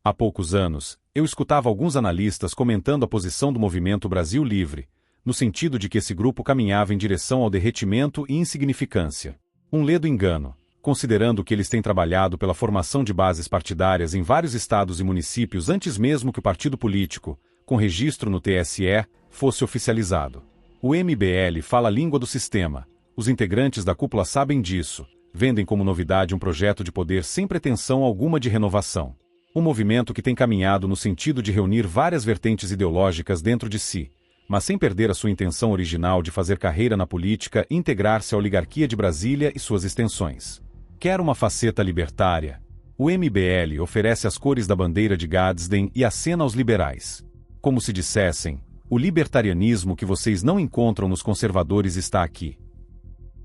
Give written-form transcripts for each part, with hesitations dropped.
Há poucos anos, eu escutava alguns analistas comentando a posição do movimento Brasil Livre, no sentido de que esse grupo caminhava em direção ao derretimento e insignificância. Um ledo engano, considerando que eles têm trabalhado pela formação de bases partidárias em vários estados e municípios antes mesmo que o partido político, com registro no TSE, fosse oficializado. O MBL fala a língua do sistema, os integrantes da cúpula sabem disso, vendem como novidade um projeto de poder sem pretensão alguma de renovação. Um movimento que tem caminhado no sentido de reunir várias vertentes ideológicas dentro de si, mas sem perder a sua intenção original de fazer carreira na política e integrar-se à oligarquia de Brasília e suas extensões. Quer uma faceta libertária? O MBL oferece as cores da bandeira de Gadsden e acena aos liberais. Como se dissessem, o libertarianismo que vocês não encontram nos conservadores está aqui.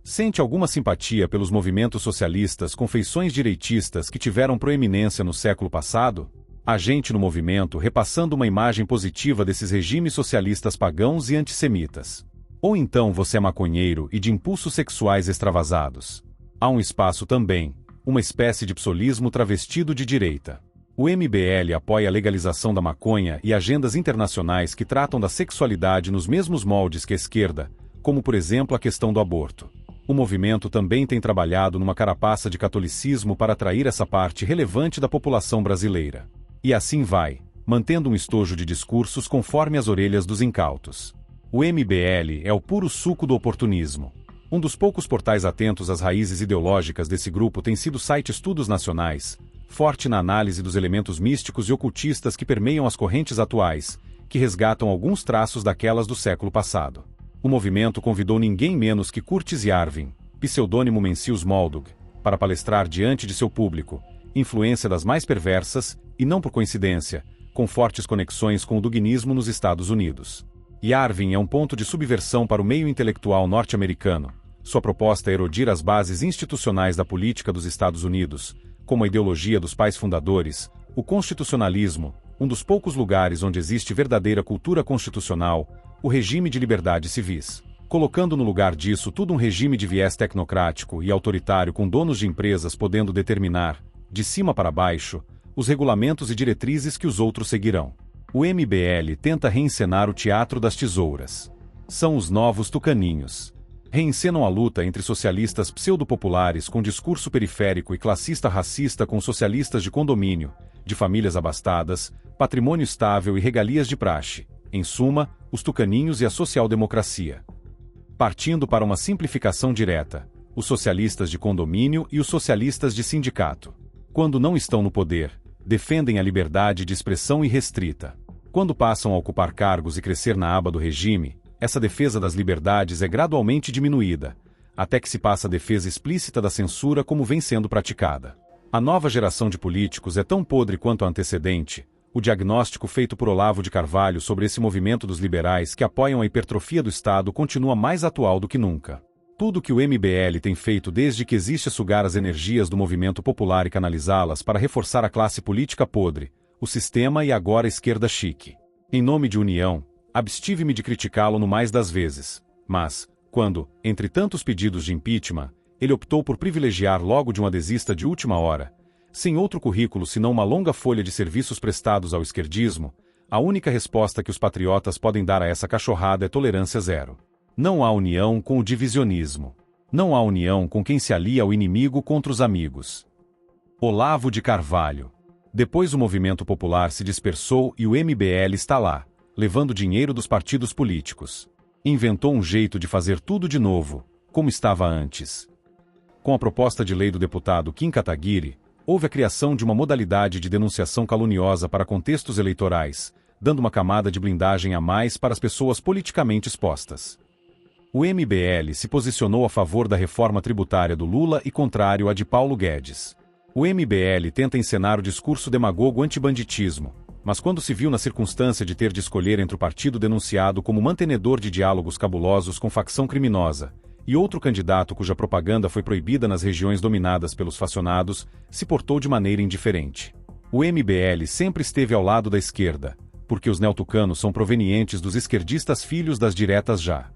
Sente alguma simpatia pelos movimentos socialistas com feições direitistas que tiveram proeminência no século passado? Há gente no movimento repassando uma imagem positiva desses regimes socialistas pagãos e antissemitas. Ou então você é maconheiro e de impulsos sexuais extravasados. Há um espaço também, uma espécie de psolismo travestido de direita. O MBL apoia a legalização da maconha e agendas internacionais que tratam da sexualidade nos mesmos moldes que a esquerda, como por exemplo a questão do aborto. O movimento também tem trabalhado numa carapaça de catolicismo para atrair essa parte relevante da população brasileira. E assim vai, mantendo um estojo de discursos conforme as orelhas dos incautos. O MBL é o puro suco do oportunismo. Um dos poucos portais atentos às raízes ideológicas desse grupo tem sido o site Estudos Nacionais, forte na análise dos elementos místicos e ocultistas que permeiam as correntes atuais, que resgatam alguns traços daquelas do século passado. O movimento convidou ninguém menos que Curtis Yarvin, pseudônimo Mencius Moldug, para palestrar diante de seu público, influência das mais perversas, e não por coincidência, com fortes conexões com o dugnismo nos Estados Unidos. Yarvin é um ponto de subversão para o meio intelectual norte-americano. Sua proposta é erodir as bases institucionais da política dos Estados Unidos, como a ideologia dos pais fundadores, o constitucionalismo, um dos poucos lugares onde existe verdadeira cultura constitucional, o regime de liberdades civis. Colocando no lugar disso tudo um regime de viés tecnocrático e autoritário com donos de empresas podendo determinar, de cima para baixo, os regulamentos e diretrizes que os outros seguirão. O MBL tenta reencenar o teatro das tesouras. São os novos tucaninhos. Reencenam a luta entre socialistas pseudopopulares com discurso periférico e classista racista com socialistas de condomínio, de famílias abastadas, patrimônio estável e regalias de praxe. Em suma, os tucaninhos e a social-democracia. Partindo para uma simplificação direta, os socialistas de condomínio e os socialistas de sindicato. Quando não estão no poder, defendem a liberdade de expressão irrestrita. Quando passam a ocupar cargos e crescer na aba do regime, essa defesa das liberdades é gradualmente diminuída, até que se passa a defesa explícita da censura como vem sendo praticada. A nova geração de políticos é tão podre quanto a antecedente. O diagnóstico feito por Olavo de Carvalho sobre esse movimento dos liberais que apoiam a hipertrofia do Estado continua mais atual do que nunca. Tudo que o MBL tem feito desde que existe é sugar as energias do movimento popular e canalizá-las para reforçar a classe política podre, o sistema e agora a esquerda chique. Em nome de união, abstive-me de criticá-lo no mais das vezes, mas, quando, entre tantos pedidos de impeachment, ele optou por privilegiar logo de um adesista de última hora, sem outro currículo senão uma longa folha de serviços prestados ao esquerdismo, a única resposta que os patriotas podem dar a essa cachorrada é tolerância zero. Não há união com o divisionismo. Não há união com quem se alia ao inimigo contra os amigos. Olavo de Carvalho. Depois o movimento popular se dispersou e o MBL está lá, levando dinheiro dos partidos políticos. Inventou um jeito de fazer tudo de novo, como estava antes. Com a proposta de lei do deputado Kim Kataguiri, houve a criação de uma modalidade de denunciação caluniosa para contextos eleitorais, dando uma camada de blindagem a mais para as pessoas politicamente expostas. O MBL se posicionou a favor da reforma tributária do Lula e contrário à de Paulo Guedes. O MBL tenta encenar o discurso demagogo antibanditismo, mas quando se viu na circunstância de ter de escolher entre o partido denunciado como mantenedor de diálogos cabulosos com facção criminosa, e outro candidato cuja propaganda foi proibida nas regiões dominadas pelos facionados, se portou de maneira indiferente. O MBL sempre esteve ao lado da esquerda, porque os neotucanos são provenientes dos esquerdistas filhos das diretas já.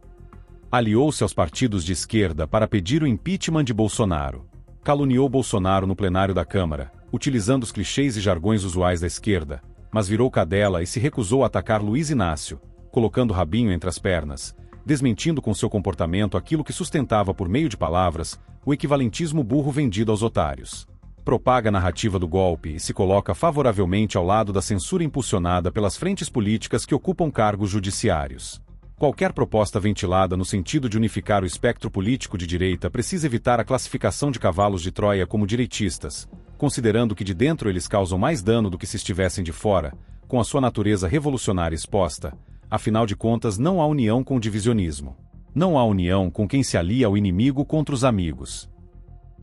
Aliou-se aos partidos de esquerda para pedir o impeachment de Bolsonaro. Caluniou Bolsonaro no plenário da Câmara, utilizando os clichês e jargões usuais da esquerda, mas virou cadela e se recusou a atacar Luiz Inácio, colocando Rabinho entre as pernas, desmentindo com seu comportamento aquilo que sustentava por meio de palavras o equivalentismo burro vendido aos otários. Propaga a narrativa do golpe e se coloca favoravelmente ao lado da censura impulsionada pelas frentes políticas que ocupam cargos judiciários. Qualquer proposta ventilada no sentido de unificar o espectro político de direita precisa evitar a classificação de cavalos de Troia como direitistas, considerando que de dentro eles causam mais dano do que se estivessem de fora, com a sua natureza revolucionária exposta. Afinal de contas, não há união com o divisionismo. Não há união com quem se alia ao inimigo contra os amigos.